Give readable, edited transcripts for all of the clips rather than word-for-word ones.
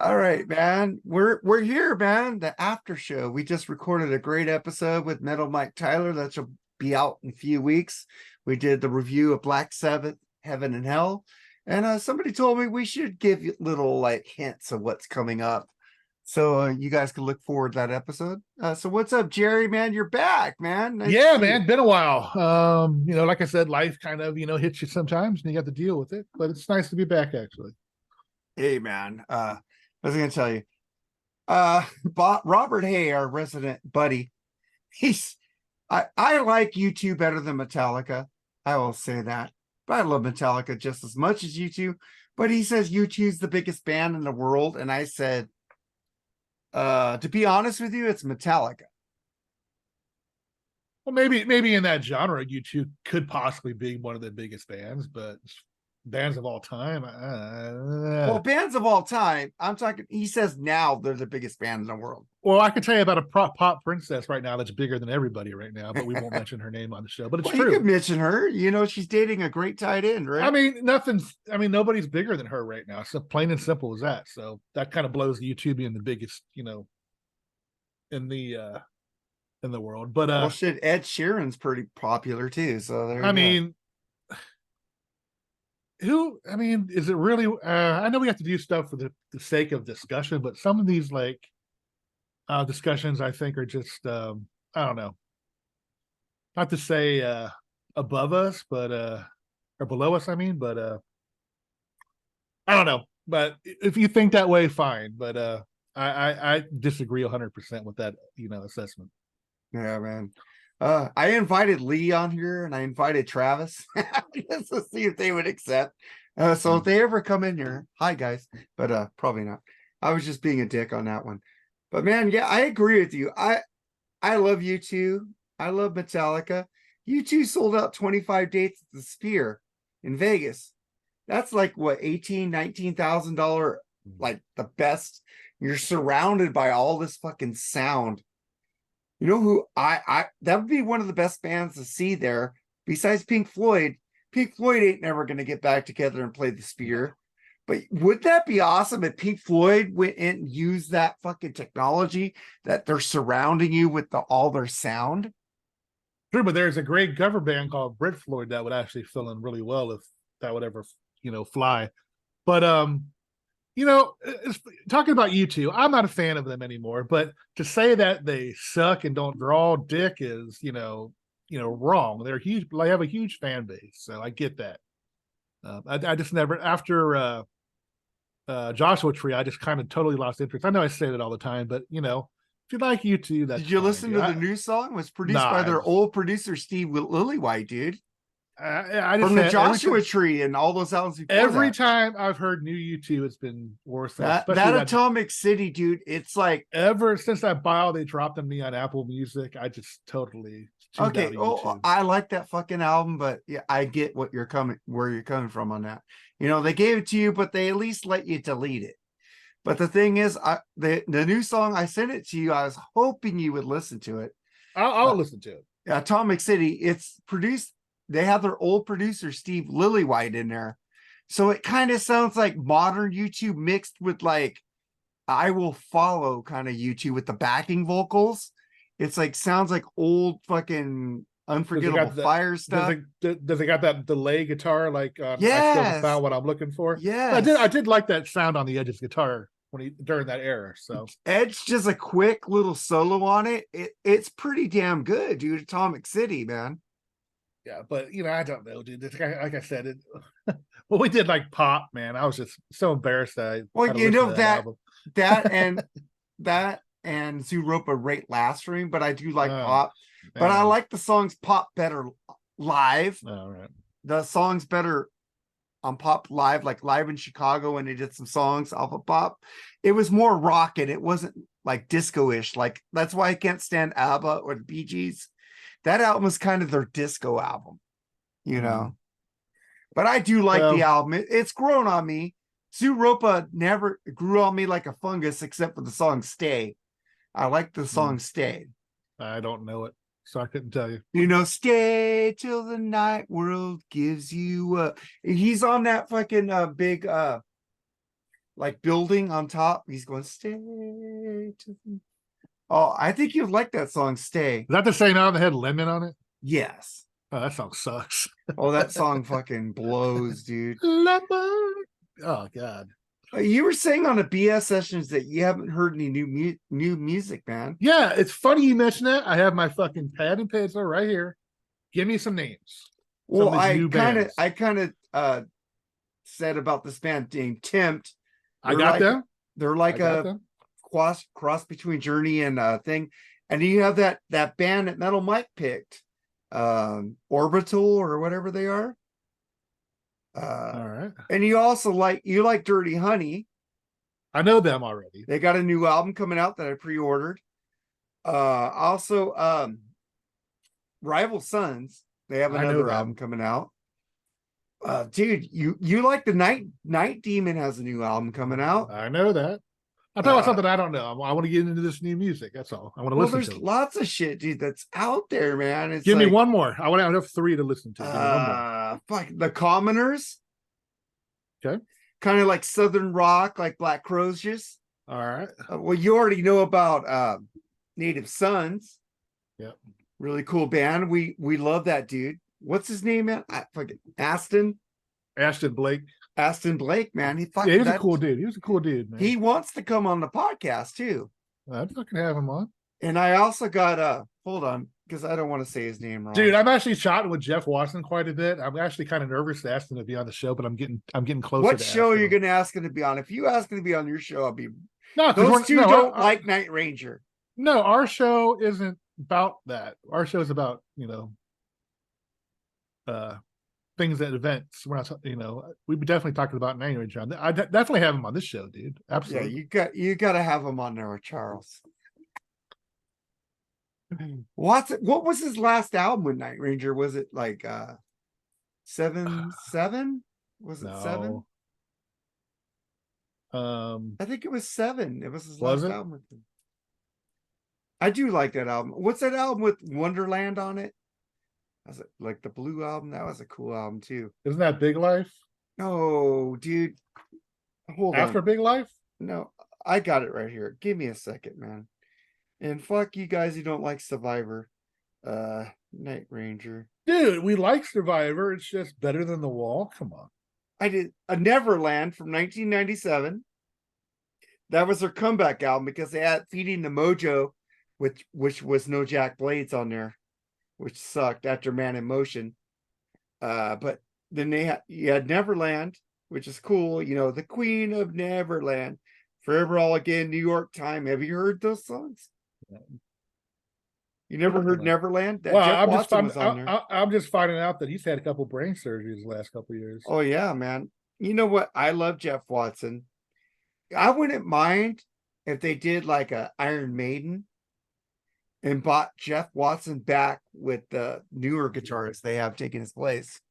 All right, man. We're here, man. The after show. We just recorded a great episode with Metal Mike Tyler that should be out in a few weeks. We did the review of Black Sabbath, Heaven and Hell, and somebody told me we should give you little like hints of what's coming up, so you guys can look forward to that episode. So what's up, Jerry? Man, you're back, man. Nice to Yeah, see you. man, been a while. Like I said, life kind of, hits you sometimes and you got to deal with it. But it's nice to be back actually. Hey, man. I was gonna tell you. Robert Hay, our resident buddy, he's I like U2 better than Metallica. I will say that. But I love Metallica just as much as U2. But he says U2 is the biggest band in the world. And I said, to be honest with you, it's Metallica. Well, maybe in that genre, you two could possibly be one of the biggest bands, but bands of all time. Well, bands of all time, I'm talking, he says now they're the biggest band in the world. Well, I could tell you about a pop princess right now that's bigger than everybody right now, but we won't mention her name on the show. But it's Well, you could true. mention her. You know, she's dating a great tight end, I right? mean, nothing's. I mean, nobody's bigger than her right now. So plain and simple as that. So that kind of blows the YouTube being the biggest, in the world. But Well, shit, Ed Sheeran's pretty popular too. So there I you go. mean, is it really? I know we have to do stuff for the sake of discussion, but some of these discussions I think are just I don't know, not to say above us, but or below us. I mean, but I don't know. But if you think that way, fine. But I disagree 100% with that assessment. Yeah, man. I invited Lee on here and I invited Travis just to see if they would accept. So if they ever come in here, hi guys, but probably not. I was just being a dick on that one. But man, yeah, I agree with you. I love U2. I love Metallica. U2 sold out 25 dates at the Sphere in Vegas. That's like what, 18, $19,000, like the best. You're surrounded by all this fucking sound. You know who I that would be one of the best bands to see there besides Pink Floyd. Pink Floyd ain't never going to get back together and play the Sphere. But would that be awesome if Pink Floyd went in and used that fucking technology that they're surrounding you with all their sound? True, but there's a great cover band called Brit Floyd that would actually fill in really well if that would ever fly. But talking about U2, I'm not a fan of them anymore. But to say that they suck and don't draw dick is wrong. They're huge. They have a huge fan base, so I get that. I just never after Joshua Tree, I just kind of totally lost interest. I know I say that all the time, but if you like U2, that's Did you fine, listen dude. to the new song? It was produced by Nah, their old producer Steve Lillywhite, dude. I just From the had Joshua Tree and all those albums before every that. time I've heard new U2, it's been worse. That Especially that Atomic City, dude. It's like ever since that bio they dropped on me on Apple Music, I just totally tuned out okay. of Oh, YouTube. I like that fucking album, but yeah, I get where you're coming from on that. You know, they gave it to you, but they at least let you delete it. But the thing is, the new song I sent it to you. I was hoping you would listen to it. I'll listen to it. Atomic City. It's produced. They have their old producer Steve Lillywhite in there, so it kind of sounds like modern YouTube mixed with like I Will Follow kind of U2 with the backing vocals. It's like sounds like old fucking Unforgettable Fire stuff. Does it got that delay guitar like I still haven't Yes, found what I'm looking for? I yes. did like that sound on the Edge's guitar during that era. So Edge just a quick little solo on it. It's pretty damn good, dude. Atomic City, man. yeah, but I don't know, dude. Like I said, well, we did like pop, man. I was just so embarrassed that I Well, had to you listen to know that album. that and that and Zooropa rate last stream, but I do like Oh pop. But I man. like the songs pop better live. All right. The songs better on pop live, like live in Chicago when they did some songs off of pop. It was more rock and it wasn't like disco-ish. Like that's why I can't stand ABBA or the Bee Gees. That album is kind of their disco album, you know. But I do like the Well, album. It's grown on me. Zooropa never grew on me like a fungus, except for the song "Stay." I like the song "Stay." I don't know it, so I couldn't tell you. You know, stay till the night world gives you up. He's on that fucking big like building on top. He's going, stay. Oh, I think you'd like that song, Stay. Is that the same album that had Lemon on it? Yes. Oh, that song sucks. Oh, that song fucking blows, dude. Lemon. Oh God. You were saying on the BS sessions that you haven't heard any new music, man. Yeah, it's funny you mentioned that. I have my fucking pad and pencil right here. Give me some names. Well, these new bands. I kind of said about this band named Tempt. I got them. They're like a cross between Journey and thing. And you have that band that Metal Mike picked, Orbital or whatever they are. All right. And you also like Dirty Honey. I know them already. They got a new album coming out that I pre-ordered. Also, Rival Sons. They have another album coming out. Dude, you like the Night Demon has a new album coming out. I know that. I'm talking about something I don't know. I want to get into this new music. That's all. I want to listen to. There's lots of shit, dude, that's out there, man. It's Give me one more. I want to have 3 to listen to. Give me one more. Fuck the Commoners. Okay. Kind of like Southern rock, like Black Crowes. All right. Well, you already know about Native Sons. Yep. Really cool band. We love that dude. What's his name, man? Fucking Ashton Blake. Aston Blake, man. He was a cool dude. He was a cool dude, man. He wants to come on the podcast too. I'd fucking have him on. And I also got hold on, because I don't want to say his name wrong. Dude, I'm actually chatting with Jeff Watson quite a bit. I'm actually kind of nervous to ask him to be on the show, but I'm getting closer. What show are you going to ask him to be on? If you ask him to be on your show, I'll be. No, those two don't like Night Ranger. No, our show isn't about that. Our show is about things at events. We're not, we've definitely talking about Night Ranger. I definitely have him on this show, dude. Absolutely. Yeah, you got to have him on there, Charles. What was his last album with Night Ranger? Was it like 7? Was it 7? I think it was 7. It was his last album with him. I do like that album. What's that album with Wonderland on it? Was it like the Blue album? That was a cool album too. Isn't that Big Life? No, dude. Hold on. After Big Life? No, I got it right here. Give me a second, man. And fuck you guys who don't like Survivor. Night Ranger. Dude, we like Survivor. It's just better than The Wall. Come on. I did a Neverland from 1997. That was their comeback album because they had Feeding the Mojo, which was no Jack Blades on there, which sucked after Man in Motion. But then you had Neverland, which is cool. The Queen of Neverland, Forever All Again, New York Time. Have you heard those songs? You never heard Neverland? I'm just finding out that he's had a couple brain surgeries the last couple of years. Oh yeah, man. You know what? I love Jeff Watson. I wouldn't mind if they did like a Iron Maiden and bought Jeff Watson back with the newer guitarists they have taking his place.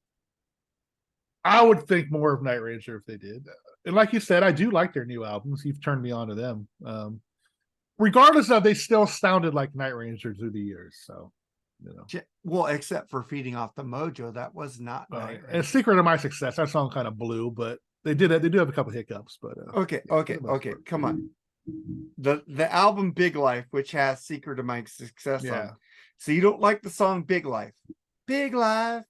I would think more of Night Ranger if they did. And like you said, I do like their new albums. You've turned me on to them. Regardless of, they still sounded like Night Ranger through the years. So, well, except for Feeding Off the Mojo, that was not Night Ranger. And Secret of My Success, that song kind of blew, but they do have a couple hiccups. But okay, come on. The album Big Life, which has Secret of My Success on. So you don't like the song Big Life? Big Life,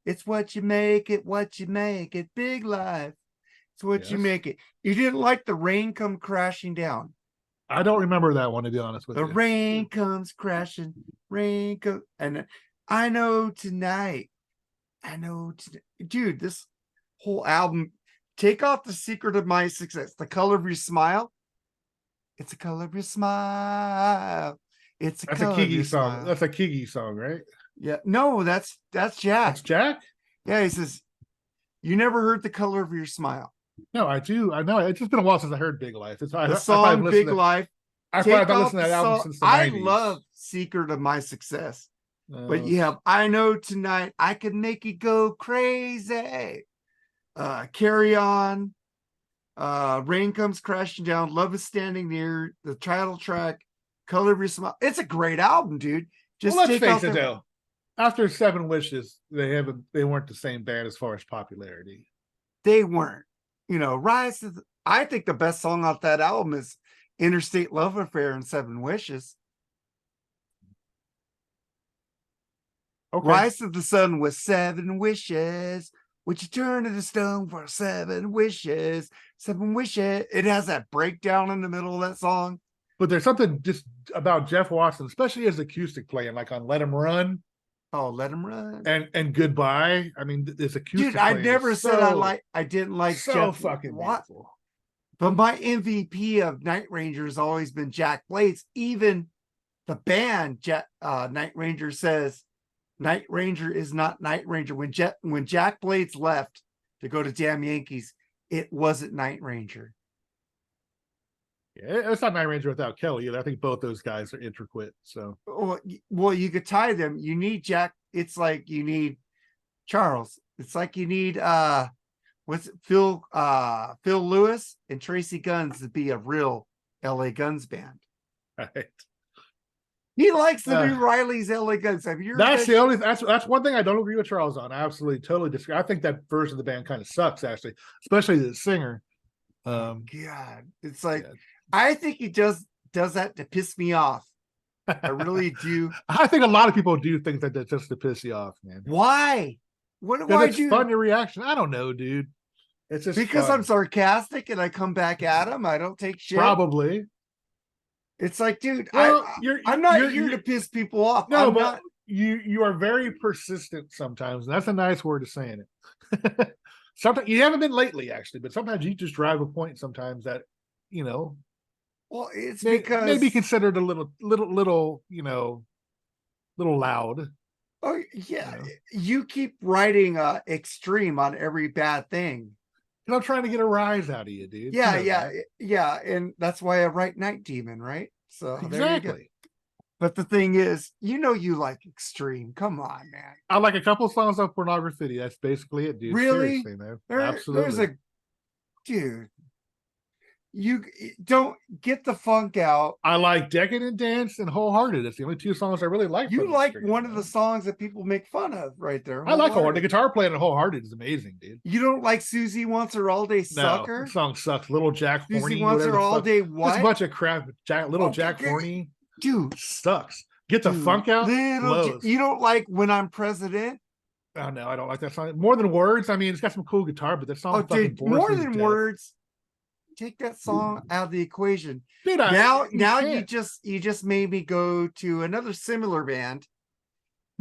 it's what you make it, Big Life, it's what you make it. You didn't like The Rain Come Crashing Down? I don't remember that one, to be honest with you. The rain comes crashing, and I know tonight. Dude, this whole album, take off The Secret of My Success, The Color of Your Smile. It's the color of your smile. That's a Kiki song. That's a Kiki song, right? Yeah. No, that's Jack. That's Jack? Yeah, he says, you never heard The Color of Your Smile. No, I do. I know. It's just been a while since I heard Big Life. The song Big Life. I've listened to that album since the 90s. I love Secret of My Success. But you have I Know Tonight, I Can Make You Go Crazy. Carry On. Rain Comes Crashing Down. Love Is Standing Near. The title track, Color of Your Smile. It's a great album, dude. Just let's face it, though. After 7 Wishes, they weren't the same band as far as popularity. They weren't. Rise to I think the best song off that album is Interstate Love Affair and Seven Wishes. Okay. Rise to the sun with 7 wishes. Would you turn to the stone for 7 wishes? 7 wishes. It has that breakdown in the middle of that song. But there's something just about Jeff Watson, especially his acoustic playing, like on Let Him Run Oh, let him run. and Goodbye. I mean, this acoustic Dude, I playing never is said I didn't like so Jeff fucking Watt. beautiful. But my MVP of Night Ranger has always been Jack Blades. Even the band Night Ranger says Night Ranger is not Night Ranger. When Jack Blades left to go to Damn Yankees, it wasn't Night Ranger. Yeah, it's not Night Ranger without Kelly either. I think both those guys are intricate. So Well, you could tie them. You need Jack. It's like you need Charles. It's like you need Phil Lewis and Tracy Guns to be a real LA Guns band. right. He likes the new Riley's LA Guns. Have you heard That's the only that's one thing I don't agree with Charles on. I absolutely totally disagree. I think that version of the band kind of sucks, actually, especially the singer. God, it's like yeah. I think he does that to piss me off. I really do. I think a lot of people do think that that's just to piss you off, man. Why? What do Because I it's do? fun, your reaction. I don't know, dude. It's just Because fun. I'm sarcastic and I come back at him. I don't take shit. Probably. It's like, dude, Well, I'm not you're- here to piss people off. No, I'm but not. you are very persistent sometimes, and that's a nice word of saying it. Sometimes you haven't been lately, actually, but sometimes you just drive a point. Sometimes that Well, it's maybe because considered a little little loud. oh yeah, You know? you keep writing extreme on every bad thing. And I'm trying to get a rise out of you, dude. Yeah, You know yeah, that. yeah, and that's why I write Night Demon, right? So there you go. Exactly. But the thing is, you like extreme. Come on, man. I like a couple songs of Pornography. That's basically it, dude. Really? Seriously, man. There's Absolutely. a dude. You don't get the funk out. I like Decadent Dance and Wholehearted. It's the only two songs I really like. You from like this one band, of the songs that people make fun of right there. I like Wholehearted. The Wholehearted. guitar playing in Wholehearted is amazing, dude. You don't like Susie Wants Her All Day No, Sucker? the song sucks. Little Jack Susie Horny. Wants Whatever Her the All fuck. Day Just a what? bunch of crap. Little Oh, Jack okay. Horny Dude, sucks. Get the dude, funk out. little Blows. you don't like When I'm President? Oh no, I don't like that song. More Than Words. I mean, it's got some cool guitar, but that song Oh, fucking dude, bores More me to Than death. Words. Take that song out of the equation. Dude, Now you can't. just made me go to another similar band,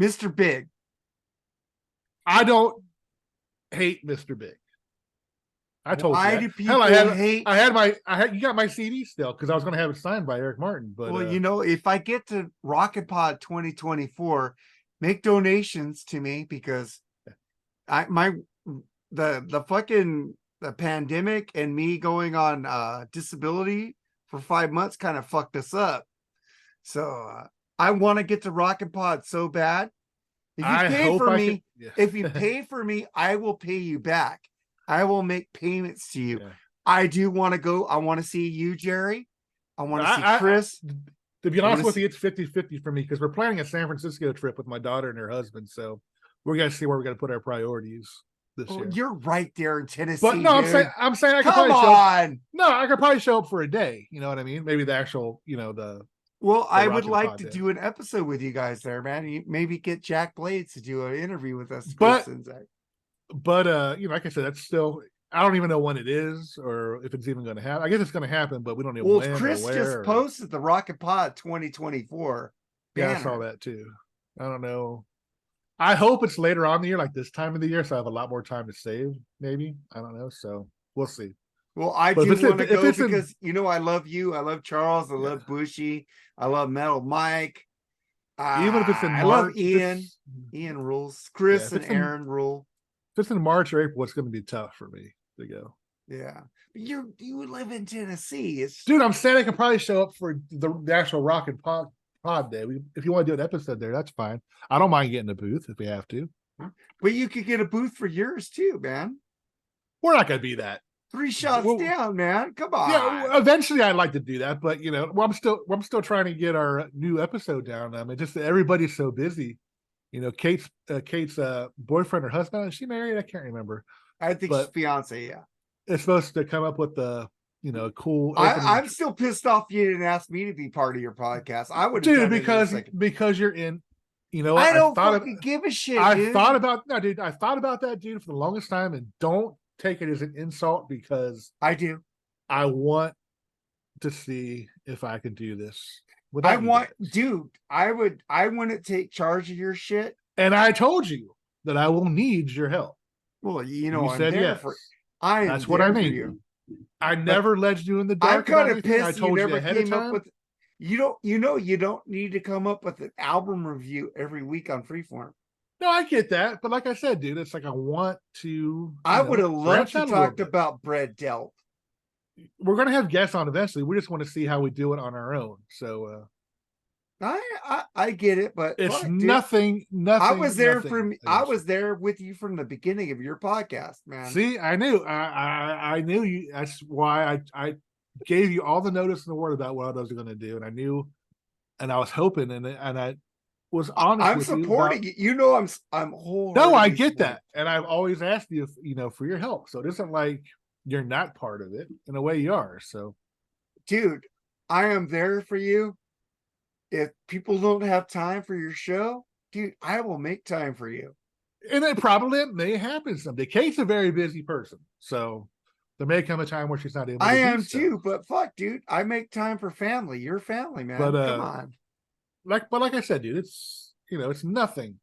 Mr. Big. I don't hate Mr. Big. I told Why you. do That. people Hell, hate? you got my CD still because I was going to have it signed by Eric Martin. But Well, if I get to Rocket Pod 2024, make donations to me because the fucking the pandemic and me going on disability for 5 months kind of fucked us up. So I want to get to Rocket Pod so bad. If you I pay hope for I me, can- yeah. if you pay for me, I will pay you back. I will make payments to you. Yeah. I do want to go. I want to see you, Jerry. I want to see Chris. To be I honest wanna with you, it's 50-50 for me because we're planning a San Francisco trip with my daughter and her husband. So we're gonna see where we're gonna put our priorities this Oh, year. you're right there in Tennessee. But no, dude. I'm saying I could Come probably show up. on. No, I could probably show up for a day. You know what I mean? Maybe the actual, the Well, I would Rocket like Pod to day. do an episode with you guys there, man. You maybe get Jack Blades to do an interview with us. But- Chris and Zach. but like I said, that's still I don't even know when it is or if it's even gonna happen. I guess it's gonna happen, but we don't know Well, when Chris or where. just posted the Rocket Pod 2024. Yeah, I saw banner. that too. I don't know. I hope it's later on in the year, like this time of the year, so I have a lot more time to save. Maybe I don't know. So we'll see. Well, I But do if it's- want to if go it's in- because I love you. I love Charles. I love Bushy. I love Metal Mike. Even if it's in I love March, Ian. if Ian rules. Chris if and it's in- Aaron rule. it's in March or April, it's going to be tough for me to go. Yeah, but you live in Tennessee. It's Dude, I'm saying I can probably show up for the actual Rocket Pod day. If you want to do an episode there, that's fine. I don't mind getting a booth if we have to. but you could get a booth for yours too, man. We're not going to be that. 3 shots Well, down, man. Come on. Yeah, eventually I'd like to do that, but I'm still trying to get our new episode down. I mean, just everybody's so busy. Kate's boyfriend or husband, is she married? I can't remember. I think but- she's fiance. Yeah. It's supposed to come up with the a cool opening. I'm still pissed off you didn't ask me to be part of your podcast. I would have Dude, done it in a second. because you're in, I don't fucking give a shit, I dude. thought about no, dude. I thought about that, dude, for the longest time, and don't take it as an insult because I do. I want to see if I can do this I without you want, guys. dude. I want to take charge of your shit. And I told you that I will need your help. Well, you You know, I'm said there yes. for. I am That's what I there for need. you. I never led you in the I'm dark about kind of anything. I pissed you told you never ahead of came up time. with. You don't need to come up with an album review every week on Freeform. No, I get that, but like I said, dude, it's like I want to. I would have loved branch to out a little talk bit. about Bread Delp. We're gonna have guests on eventually. We just want to see how we do it on our own. So I get it, but it's fuck, dude. nothing. I was there nothing I against was there with you from the beginning of your podcast, you. man. See, I knew. I knew you. That's why I gave you all the notice in the world about what I was going to do, and I knew, and I was hoping, and I was honest. I'm with supporting you. You. You know, I'm whole. No, I get that, and I've always asked you, for your help. So it isn't like you're not part of it. In a way, you are. So, dude, I am there for you. If people don't have time for your show, dude, I will make time for you. and it may happen someday. Kate's a very busy person, so there may come a time where she's not able. I to am do so. too, but fuck, dude, I make time for family. Your family, man. But Come on. But like I said, dude, it's it's nothing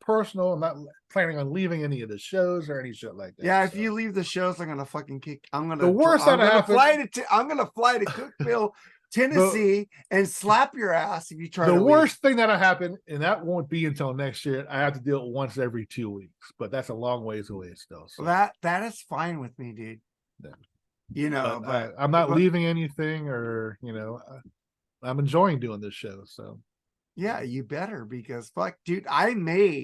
personal. I'm not planning on leaving any of the shows or any shit like that. Yeah, if so. you leave the shows, I'm gonna fucking kick. I'm gonna. The worst I'm that gonna happened- fly to. I'm gonna fly to Cookville, Tennessee, and slap your ass if you try. The to worst thing that'll happen, and that won't be until next year. I have to do it once every 2 weeks, but that's a long ways away still. So. Well, that is fine with me, dude. Yeah. You know, but I'm not leaving anything, or I'm enjoying doing this show. So yeah, you better, because fuck, dude, I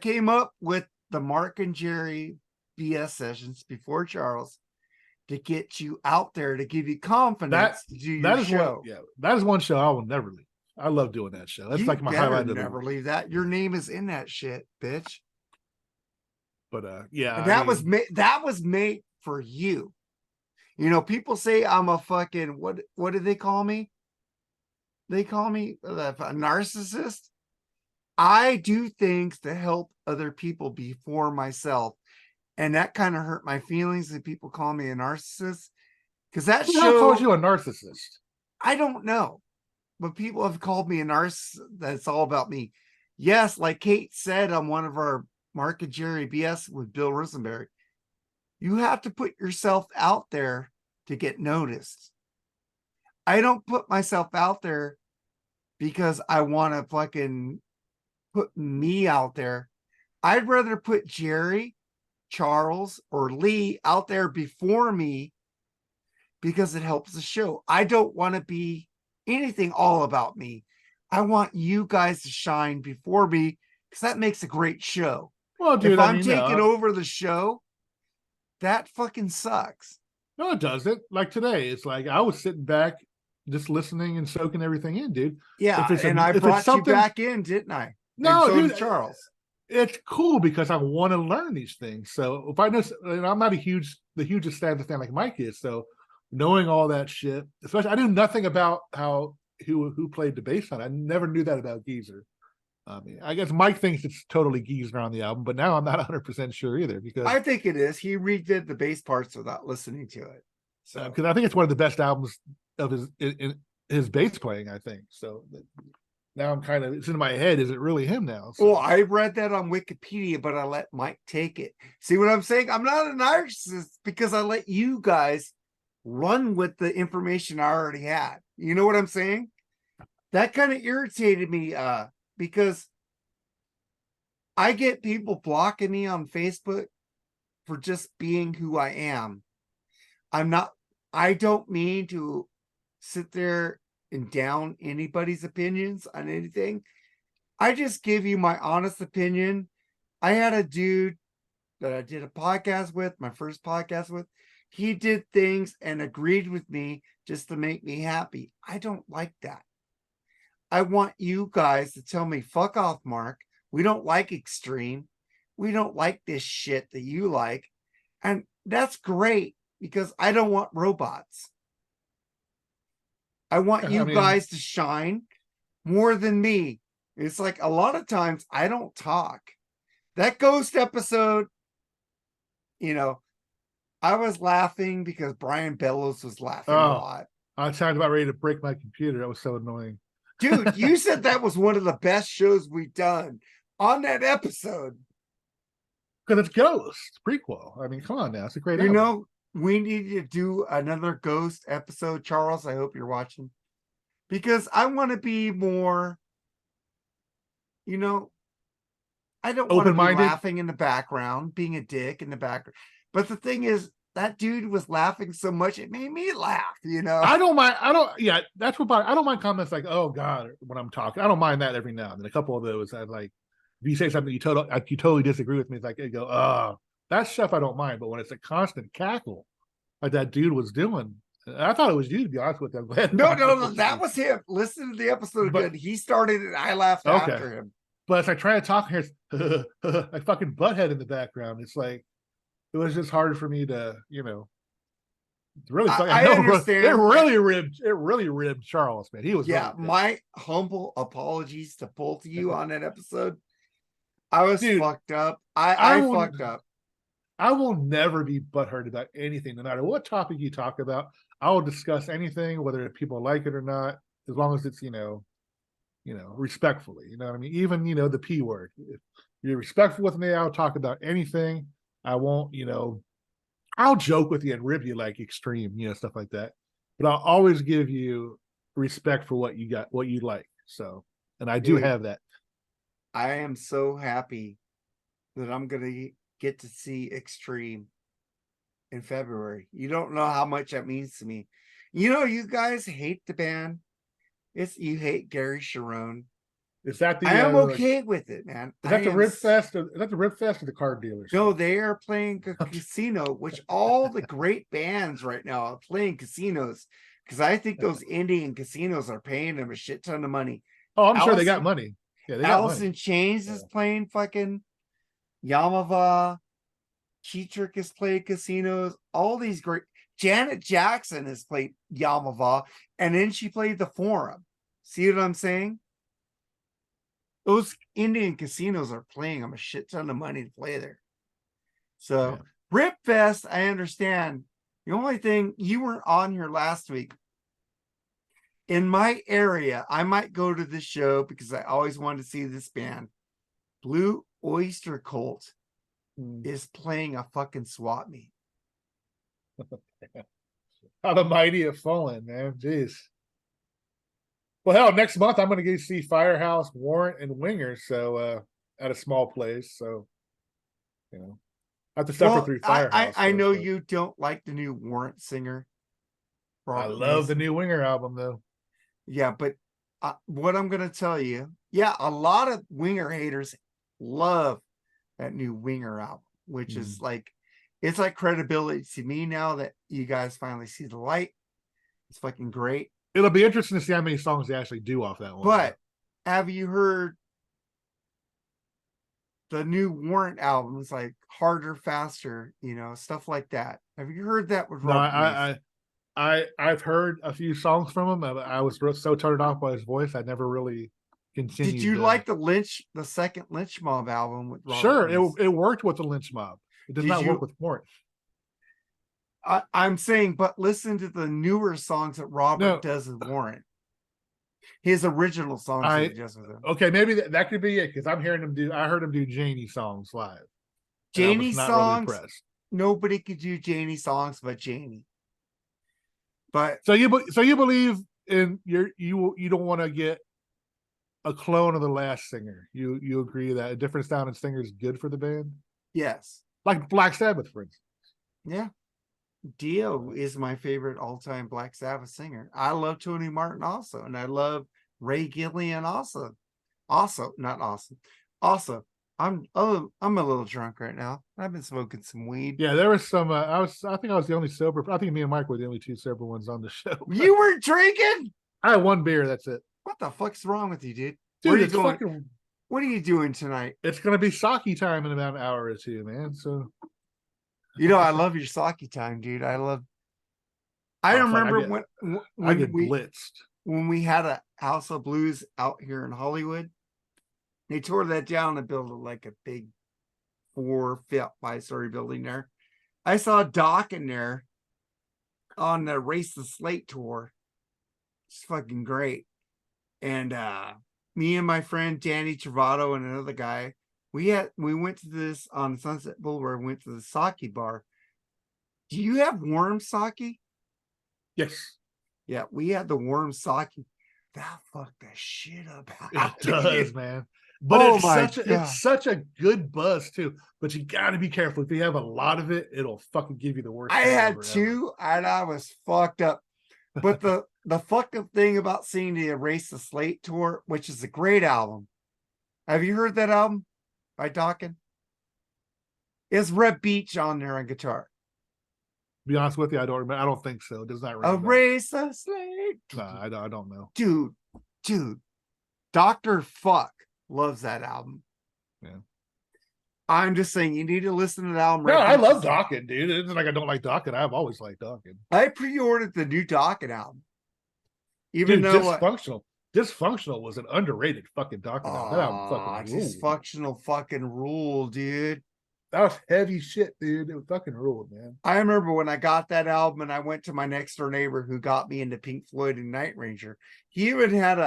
came up with the Mark and Jerry BS sessions before Charles to get you out there, to give you confidence to do your show. That is one show I will never leave. I love doing that show. That's You like my better highlight of the never week. leave that. Your name is in that shit, bitch. But yeah, And that was made for you. People say I'm a fucking what do they call me? They call me a narcissist. I do things to help other people before myself. And that kind of hurt my feelings that people call me a narcissist. Because that Who show called you a narcissist? I don't know. But people have called me a narcissist. That's all about me. Yes, like Kate said on one of our Mark and Jerry BS with Bill Rosenberg, you have to put yourself out there to get noticed. I don't put myself out there because I want to fucking put me out there. I'd rather put Jerry, Charles, or Lee out there before me because it helps the show. I don't want to be anything all about me. I want you guys to shine before me because that makes a great show. Well, dude, if I'm taking over the show, that fucking sucks. No, it doesn't. Like today, it's like I was sitting back, just listening and soaking everything in, dude. Yeah, and I brought you back in, didn't I? No, and so dude, did Charles. It's cool because I want to learn these things. So if I know, and I'm not the hugest fan like Mike is. So knowing all that shit, especially I knew nothing about who played the bass line. I never knew that about Geezer. I mean, I guess Mike thinks it's totally Geezer on the album, but now I'm not 100% sure either because I think it is. He redid the bass parts without listening to it. So because I think it's one of the best albums of his bass playing. I think so. Now I'm it's in my head. Is it really him now? So. Well, I read that on Wikipedia, but I let Mike take it. See what I'm saying? I'm not a narcissist because I let you guys run with the information I already had. You know what I'm saying? That kind of irritated me because I get people blocking me on Facebook for just being who I am. I don't mean to sit there and down anybody's opinions on anything. I just give you my honest opinion. I had a dude that I did a podcast with, my first podcast with. He did things and agreed with me just to make me happy. I don't like that. I want you guys to tell me, fuck off, Mark. We don't like extreme. We don't like this shit that you like. And that's great. because I don't want robots. I want I you mean, guys to shine more than me. It's like a lot of times I don't talk. That ghost episode, you know, I was laughing because Brian Bellows was laughing a oh, lot. I was talking about ready to break my computer. That was so annoying. Dude, you said that was one of the best shows we've done on that episode. Because it's Ghost prequel. I mean, come on now, it's a great You album. know, we need to do another ghost episode, Charles. I hope you're watching because I want to be more, you know, I don't want to be Open-minded. laughing in the background, being a dick in the background. But the thing is, that dude was laughing so much, it made me laugh, you know? I don't mind. I don't. Yeah, that's what. I don't mind comments like, "Oh God," when I'm talking. I don't mind that every now and then. A couple of those, I like. If you say something you totally disagree with me, it's like you go, "Oh, that stuff I don't mind." But when it's a constant cackle, like that dude was doing, I thought it was you. To be honest with you, I'm glad. No, that was him. Listen to the episode But again. He started it. I laughed okay. after him. But as I try to talk here, I fucking butthead in the background. It's like it was just hard for me to, it's really funny. I understand. It really ribbed Charles, man. He was Yeah, really my humble apologies to both of you on that episode. I was Dude, fucked up. I fucked up. I will never be butthurt about anything, no matter what topic you talk about. I will discuss anything, whether people like it or not, as long as it's respectfully. You know what I mean? Even the P word. If you're respectful with me, I'll talk about anything. I won't, I'll joke with you and rib you like extreme, stuff like that. But I'll always give you respect for what you got, what you like. So, and I do have that. I am so happy that I'm gonna get to see Extreme in February. You don't know how much that means to me. You guys hate the band. You hate Gary Sharon. Is that the? I am okay with it, man. Is that the Rib Fest? Is that the Rib Fest or the card dealers? No, they are playing casino, which all the great bands right now are playing casinos because I think those Indian casinos are paying them a shit ton of money. Oh, I'm sure they got money. Yeah, they got Alice money. in Chains is playing fucking Yamava. Cheatrick has played casinos. All these great. Janet Jackson has played Yamava, and then she played the Forum. See what I'm saying? Those Indian casinos are playing them a shit ton of money to play there. So Rip Fest, I understand. The only thing, you weren't on here last week. In my area, I might go to this show because I always wanted to see this band. Blue Oyster Cult is playing a fucking swap meet. How the mighty have fallen, man. Jeez. Well, hell, next month I'm going to go see Firehouse, Warrant, and Winger. So at a small place. So, I have to suffer through Firehouse. I know you don't like the new Warrant singer. I love the new Winger album, though. Yeah, but what I'm going to tell you, a lot of Winger haters love that new Winger album, which is like, it's like credibility to me now that you guys finally see the light. It's fucking great. It'll be interesting to see how many songs they actually do off that one. But have you heard the new Warrant album? It's like Harder, Faster, stuff like that. Have you heard that with Robert? I've heard a few songs from him. I was so turned off by his voice. I never really continued. Did you like the second Lynch Mob album with Robert? Sure, it worked with the Lynch Mob. It does not work with Warrant. I'm saying, but listen to the newer songs that Robert does with Warrant. His original songs that he does with him. Okay, maybe that could be it because I heard him do Janie songs live. Janie songs. Really, nobody could do Janie songs but Janie. But so you believe in you don't want to get a clone of the last singer. You agree that a different sound and singer is good for the band? Yes. Like Black Sabbath, for instance. Yeah. Dio is my favorite all-time Black Sabbath singer. I love Tony Martin also, and I love Ray Gillian also. Not awesome. Also, I'm a little drunk right now. I've been smoking some weed. Yeah, there was some. I think I was the only sober. I think me and Mike were the only two sober ones on the show. You were drinking? I had one beer. That's it. What the fuck's wrong with you, dude? Dude, where are you going? What are you doing tonight? It's gonna be sake time in about an hour or two, man. So You know, I love your Saki time, dude. I Oh, fuck, remember I when get blitzed. we had a House of Blues out here in Hollywood. They tore that down and built like a big 5-story building there. I saw Doc in there on the Race the Slate tour. It's fucking great. And me and my friend Danny Travato and another guy, we went to this on Sunset Boulevard, went to the sake bar. Do you have warm sake? Yes, Yeah, we had the warm sake. That fucked the shit up. it does, man. But Oh it's my such a, God. it's such a good buzz too. But you got to be careful. If you have a lot of it, it'll fucking give you the worst. I had hangover ever. 2 and I was fucked up. But the fucked up thing about seeing the Erase the Slate tour, which is a great album. Have you heard that album by Dokken? Is Red Beach on there on guitar? Be honest with you, I don't remember. I don't think so. It does not ring a bell. Erase the Slate. Nah, I don't know. Dude, Dr. Fuck loves that album. Yeah. I'm just saying you need to listen to the album. No, Red I Beach love is- Dokken, dude. It's like I don't like Dokken. I've always liked Dokken. I pre-ordered the new Dokken album. Even Dude, though Dysfunctional was an underrated fucking Dokken album. That album fucking ruled. Dysfunctional fucking rule, dude. That was heavy shit, dude. It was fucking ruled, man. I remember when I got that album and I went to my next door neighbor who got me into Pink Floyd and Night Ranger. He even had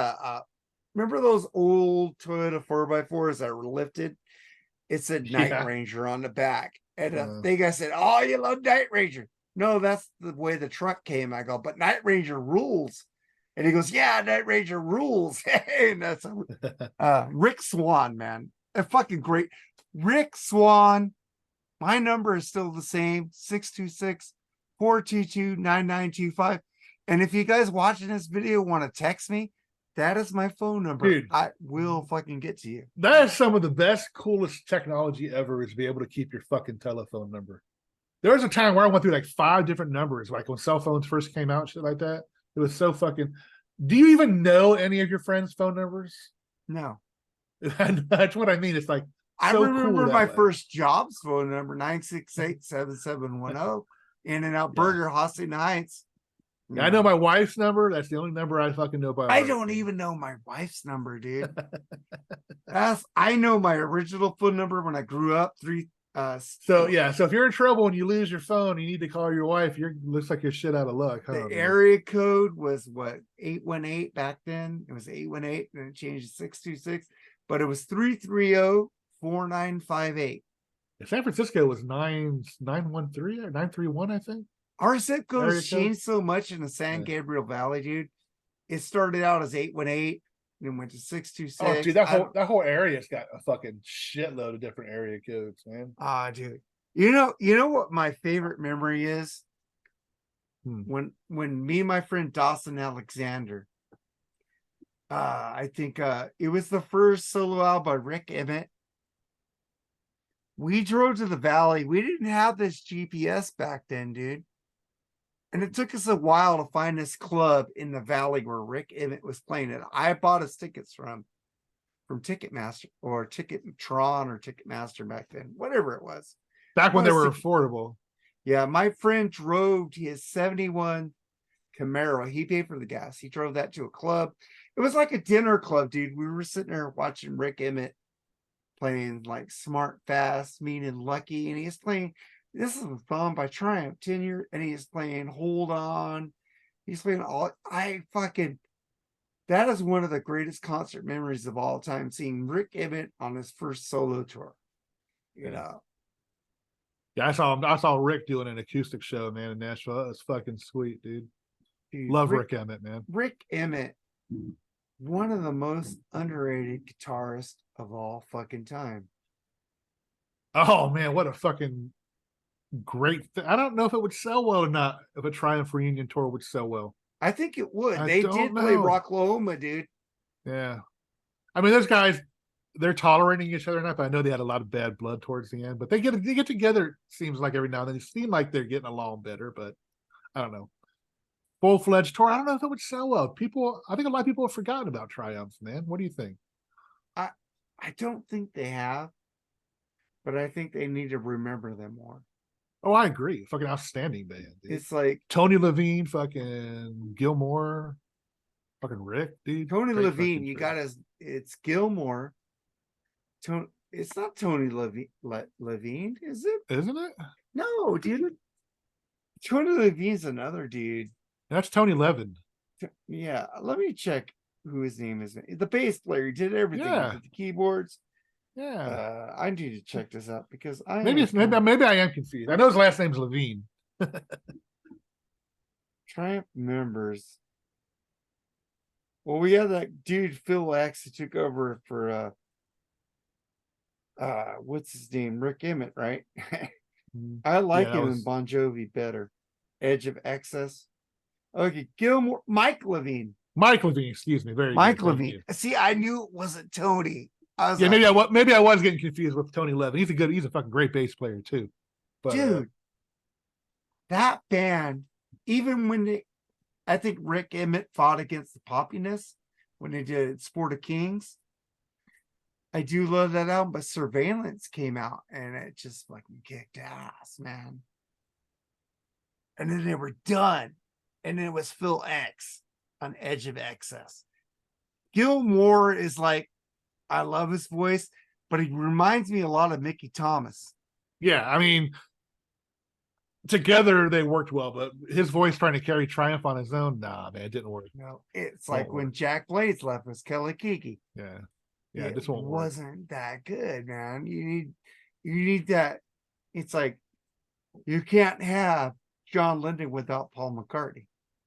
remember those old Toyota 4x4s that were lifted? It said Night Yeah. Ranger on the back. And I think I said, "Oh, you love Night Ranger." No, that's the way the truck came. I go, "But Night Ranger rules." And he goes, "Yeah, Night Ranger rules." And that's Rick Swan, man. A fucking great Rick Swan. My number is still the same, 626-422-9925. And if you guys watching this video want to text me, that is my phone number. Dude. I will fucking get to you. That is some of the best, coolest technology ever, is to be able to keep your fucking telephone number. There was a time where I went through like 5 different numbers, like when cell phones first came out, shit like that. It was so fucking. Do you even know any of your friends' phone numbers? No. That's what I mean. It's like, I so remember cool my that way. first job's phone number, 968-7710, In and Out Burger, Austin Heights. Yeah, I know my wife's number. That's the only number I fucking know by I heart. don't even know my wife's number, dude. I know my original phone number when I grew up. So yeah, so if you're in trouble and you lose your phone, you need to call your wife. Looks like you're shit out of luck. Huh, the man? area code was what, 818 back then. It was 818, and it changed to 626, but it was 330-4958. San Francisco was 913 or 931, I think. Our zip code Area has code? changed so much in the San Gabriel Valley, dude. It started out as 818, then went to 626. Oh, dude, that whole area's got a fucking shitload of different area codes, man. Dude. You know what my favorite memory is? When me and my friend Dawson Alexander, I think it was the first solo album by Rick Emmett. We drove to the valley. We didn't have this GPS back then, dude. And it took us a while to find this club in the valley where Rick Emmett was playing it. I bought his tickets from Ticketmaster or Ticketron or Ticketmaster back then, whatever it was. Back when they were affordable. Yeah, my friend drove his 71 Camaro. He paid for the gas. He drove that to a club. It was like a dinner club, dude. We were sitting there watching Rick Emmett playing like Smart, Fast, Mean, and Lucky. And he's playing, this is a song by Triumph, 10 Year, and he's playing Hold On. He's playing that is one of the greatest concert memories of all time, seeing Rick Emmett on his first solo tour. You know. Yeah, I saw Rick doing an acoustic show, man, in Nashville. That was fucking sweet, dude. Love Rick Emmett, man. Rick Emmett, one of the most underrated guitarists of all fucking time. Oh man, what a fucking great I don't know if it would sell well or not, if a Triumph reunion tour would sell well. I think it would. I They don't did play know. Rocklahoma, dude. Yeah. I mean, those guys, they're tolerating each other enough. I know they had a lot of bad blood towards the end, but they get together, seems like every now and then. It seemed like they're getting along better, but I don't know. Full-fledged tour, I don't know if it would sell well. I think a lot of people have forgotten about Triumph, man. What do you think? I don't think they have, but I think they need to remember them more. Oh, I agree. Fucking outstanding band, dude. It's like Tony Levine, fucking Gilmore, fucking Rick, dude. Tony Great Levine. fucking You crew. got his. It's Gilmore. Tony. It's not Tony Levine, is it? Isn't it? No, dude. Tony Levine's another dude. That's Tony Levin. Yeah, let me check who his name is. The bass player. He did everything. He Yeah. did the keyboards. Yeah. I need to check this out because I Maybe it's maybe I am confused. I know his last name's Levine. Triumph members. Well, we had that dude Phil X who took over for what's his name? Rick Emmett, right? I like Yeah, that him in was Bon Jovi better. Edge of Excess. Okay, Gilmore, Mike Levine. Mike Levine, excuse me. Very Mike good. Thank Levine. you. See, I knew it wasn't Tony. I was Yeah, like, maybe I was getting confused with Tony Levin. He's a fucking great bass player too. But dude, that band, even when I think Rick Emmett fought against the poppiness when they did Sport of Kings. I do love that album, but Surveillance came out and it just fucking kicked ass, man. And then they were done. And then it was Phil X on Edge of Excess. Gilmore is like, I love his voice, but he reminds me a lot of Mickey Thomas. yeah, I mean, together they worked well, but his voice trying to carry Triumph on his own, nah, man, it didn't work. No, it's like Won't when work. Jack Blades left was Kelly Kiki. Yeah, yeah, It this won't work. wasn't that good, man. You need that. It's like you can't have John Lennon without Paul McCartney.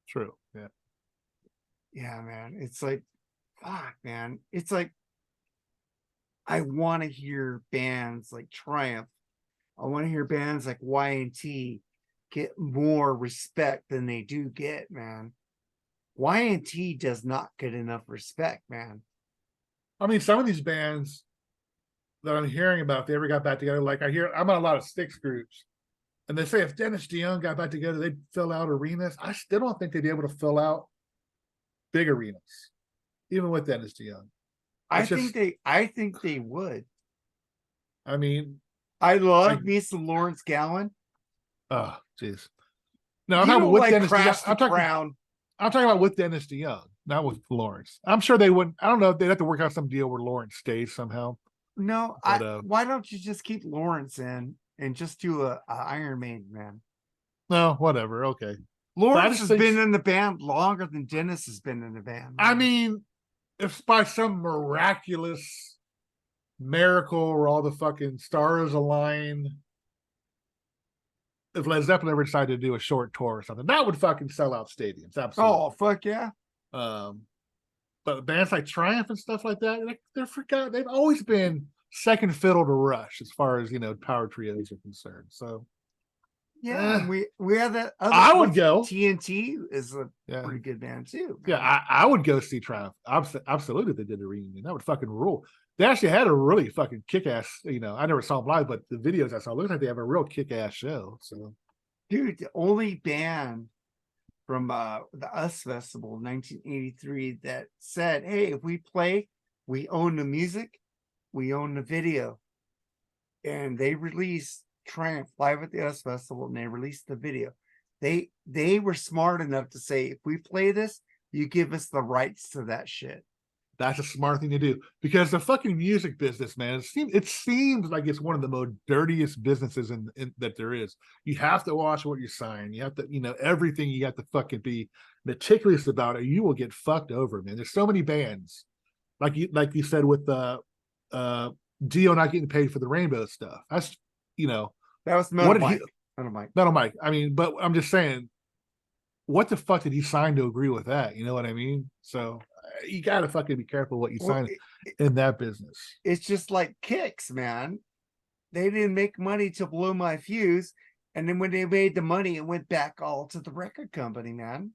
True. Yeah. Yeah, man. It's like, fuck, man. It's like I want to hear bands like Triumph. I want to hear bands like Y&T get more respect than they do get, man. Y&T does not get enough respect, man. I mean, some of these bands that I'm hearing about, if they ever got back together, like I'm on a lot of Styx groups, and they say if Dennis DeYoung got back together, they'd fill out arenas. I still don't think they'd be able to fill out big arenas, even with Dennis DeYoung. I think they would. I mean, I love me some Lawrence Gowan. oh, jeez. No, I'm You talking about don't with like Dennis Crash DeYoung. the Crown. I'm talking about with Dennis DeYoung, not with Lawrence. I'm sure they wouldn't. I don't know if they'd have to work out some deal where Lawrence stays somehow. No, But, why don't you just keep Lawrence in and just do a Iron Maiden, man? no, whatever. Okay. Lawrence has been in the band longer than Dennis has been in the band. I mean, if by some miraculous miracle where all the fucking stars align, if Led Zeppelin ever decided to do a short tour or something, that would fucking sell out stadiums. Absolutely. Oh, fuck yeah. But bands like Triumph and stuff like that, they're forgotten. They've always been second fiddle to Rush as far as, power trios are concerned. So yeah, we have that other I would go. TNT is a pretty good band too, man. Yeah, I would go see Triumph. Absolutely, if they did a reunion. That would fucking rule. They actually had a really fucking kick-ass, I never saw them live, but the videos I saw, it looks like they have a real kick-ass show. So dude, the only band from the US Festival 1983 that said, hey, if we play, we own the music, we own the video. And they released Triumph live at the US Festival and they released the video. They were smart enough to say, if we play this, you give us the rights to that shit. that's a smart thing to do, because the fucking music business, man, it seems like it's one of the most dirtiest businesses in that there is. You have to watch what you sign. You have to, everything you have to fucking be meticulous about, or you will get fucked over, man. There's so many bands, like you said with the Dio not getting paid for the Rainbow stuff. That's that was Metal Mike. Metal Mike. I mean, but I'm just saying, what the fuck did he sign to agree with that? You know what I mean? So you gotta fucking be careful what you sign in that business. It's just like Kicks, man. They didn't make money to blow my fuse, and then when they made the money, it went back all to the record company, man.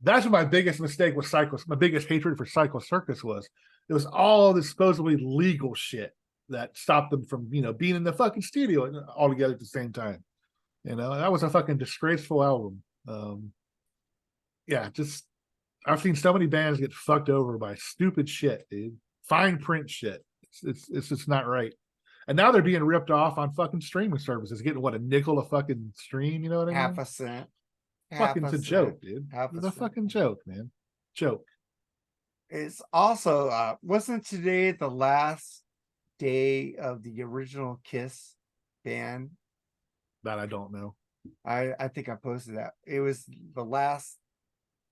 That's what my biggest mistake with my biggest hatred for Psycho Circus was. It was all this supposedly legal shit that stopped them from, being in the fucking studio all together at the same time. That was a fucking disgraceful album. Just I've seen so many bands get fucked over by stupid shit, dude. Fine print shit. It's just not right. And now they're being ripped off on fucking streaming services, getting what, a nickel a fucking stream, you know what I mean? half a cent. Fucking it's a joke, dude. Half It's a a cent. fucking joke, man. Joke. It's also wasn't today the last day of the original Kiss band? That I don't know. I think I posted that. It was the last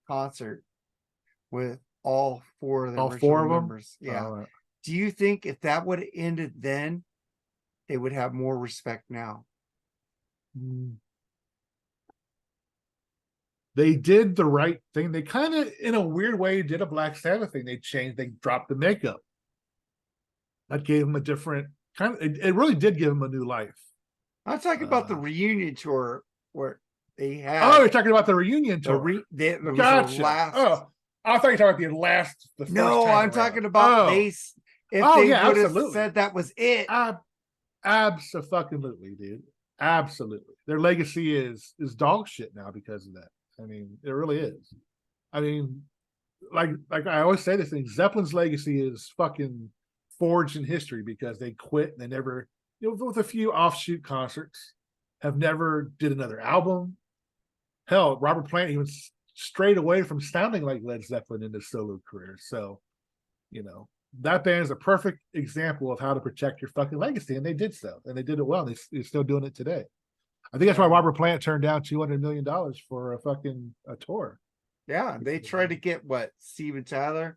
concert with all four of the All original four of them? members. Yeah. Uh, Do you think if that would have ended then, they would have more respect now? they did the right thing. They kind of, in a weird way, did a Black Sabbath thing. They dropped the makeup. That gave them a different kind of, it really did give them a new life. I'm talking about the reunion tour where they had. Oh, you're talking about the reunion tour. Gotcha. Oh, I thought you were talking about the last. The no, first I'm talking about they. If they would have absolutely. said that was it. Absolutely, dude. Absolutely. Their legacy is dog shit now because of that. I mean, it really is. I mean, like I always say this thing, Zeppelin's legacy is fucking forged in history because they quit and they never, with a few offshoot concerts, have never did another album. Hell, Robert Plant even strayed away from sounding like Led Zeppelin in his solo career. So, that band is a perfect example of how to protect your fucking legacy, and they did so, and they did it well. And they're still doing it today. I think that's why Robert Plant turned down $200 million for a tour. Yeah, they tried to get Steven Tyler,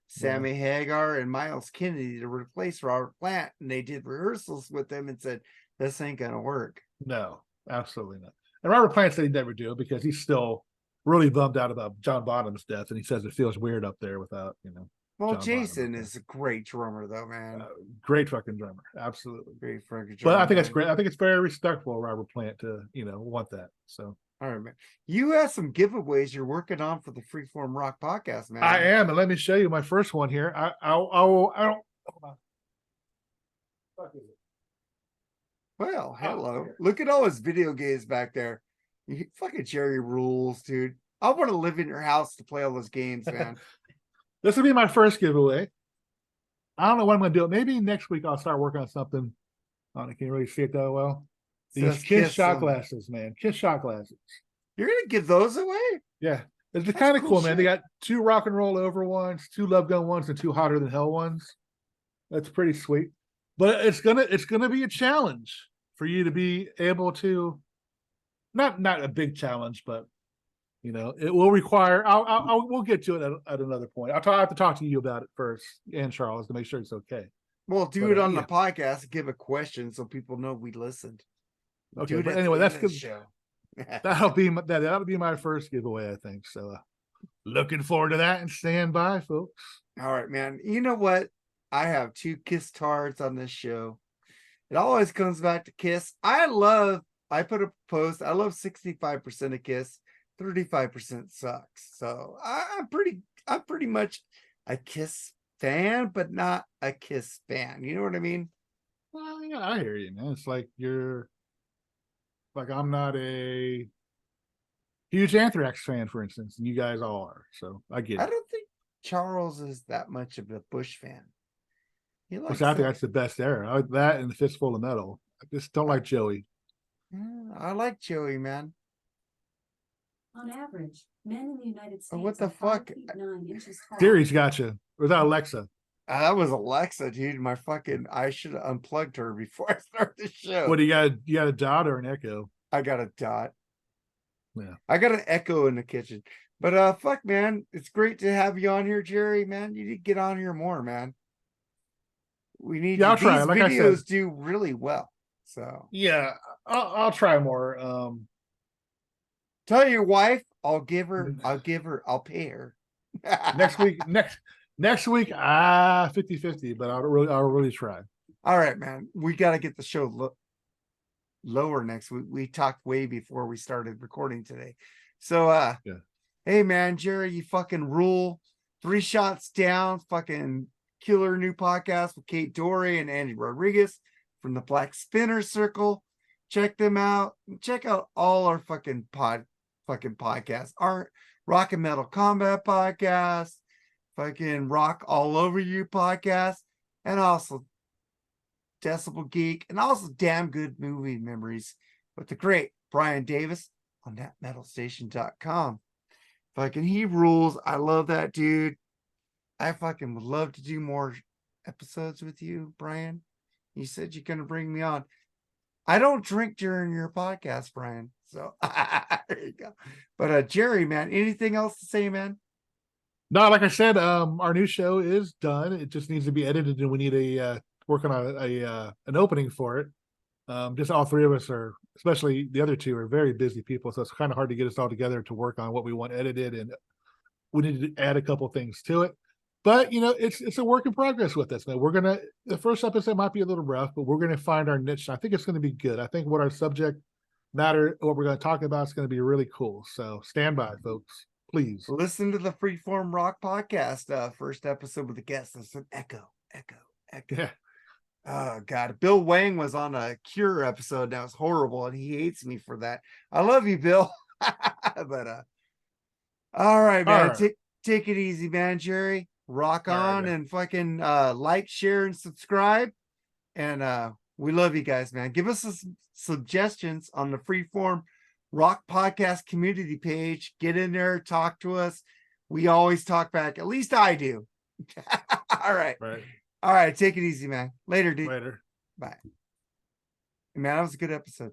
Sammy Hagar, and Miles Kennedy to replace Robert Plant, and they did rehearsals with them and said this ain't gonna work. No, absolutely not. And Robert Plant said he'd never do it because he's still really bummed out about John Bonham's death, and he says it feels weird up there without Well, John Jason is a great drummer, though, man. Great fucking drummer, absolutely. Great fucking drummer. But I think that's great. I think it's very respectful of Robert Plant to want that. So, all right, man. You have some giveaways you're working on for the Freeform Rock podcast, man. I am, and let me show you my first one here. I don't. Hold on. Fuck is it? Well, hello. Look at all his video games back there. You fucking Jerry rules, dude. I want to live in your house to play all those games, man. This will be my first giveaway. I don't know when I'm going to do it. Maybe next week I'll start working on something. I don't know, can you really see it that well? These Kiss shot glasses, man. Kiss shot glasses. You're going to give those away? Yeah. It's kind of cool, man. Shit. They got 2 Rock and Roll Over ones, 2 Love Gun ones, and 2 Hotter Than Hell ones. That's pretty sweet. But it's gonna be a challenge for you to be able to, not a big challenge, but it will require. We'll get to it at another point. I have to talk to you about it first, and Charles, to make sure it's okay. Well, do it on the podcast. Give a question so people know we listened. Okay, but anyway, that's good. That'll be my first giveaway, I think. So, looking forward to that, and stand by, folks. All right, man. You know what? I have 2 Kiss tards on this show. It always comes back to Kiss. I put a post. I love 65% of Kiss. 35% sucks. So I'm pretty much a Kiss fan, but not a Kiss fan. You know what I mean? Well, yeah, I hear you, man. It's like I'm not a huge Anthrax fan, for instance, and you guys all are. So I get it. I don't think Charles is that much of a Bush fan. I think that's the best era. I like that and the Fistful of Metal. I just don't like Joey. I like Joey, man. On average, men in the United States. What the fuck? 9 inches tall. Siri's gotcha. Or that Alexa? That was Alexa, dude. I should have unplugged her before I start the show. What do you got? You got a dot or an echo? I got a dot. Yeah. I got an echo in the kitchen. But fuck, man. It's great to have you on here, Jerry, man. You need to get on here more, man. We need I'll try. Like videos do really well. So yeah, I'll try more. Tell your wife I'll pay her. Next week, 50-50, but I'll really try. All right, man. We got to get the show lower next week. We talked way before we started recording today. So hey man, Jerry, you fucking rule. 3 shots down, fucking killer new podcast with Kate Dorey and Andy Rodriguez from the Black Spinner Circle. Check them out. Check out all our fucking podcasts. Our Rock and Metal Combat podcast, fucking Rock All Over You podcast, and also Decibel Geek, and also Damn Good Movie Memories with the great Brian Davis on thatmetalstation.com. Fucking he rules. I love that dude. I fucking would love to do more episodes with you, Brian. You said you're gonna bring me on. I don't drink during your podcast, Brian. So there you go. But Jerry, man, anything else to say, man? No, like I said, our new show is done. It just needs to be edited, and we need a work on an opening for it. Just all three of us are, especially the other two, are very busy people, so it's kind of hard to get us all together to work on what we want edited, and we need to add a couple things to it. But it's a work in progress with us. Now the first episode might be a little rough, but we're gonna find our niche. I think it's gonna be good. I think what our subject matter, what we're gonna talk about, is gonna be really cool. So stand by, folks. Please. Listen to the Freeform Rock podcast. First episode with the guest. There's some echo. Yeah. Oh God, Bill Wang was on a Cure episode. That was horrible, and he hates me for that. I love you, Bill. But all right, man. All right. Take it easy, man, Jerry. Rock All right, on man. and fucking like, share, and subscribe. And we love you guys, man. Give us some suggestions on the Freeform Rock Podcast community page. Get in there, talk to us. We always talk back. At least I do. All right. Right. All right. Take it easy, man. Later, dude. Later. Bye. Man, that was a good episode.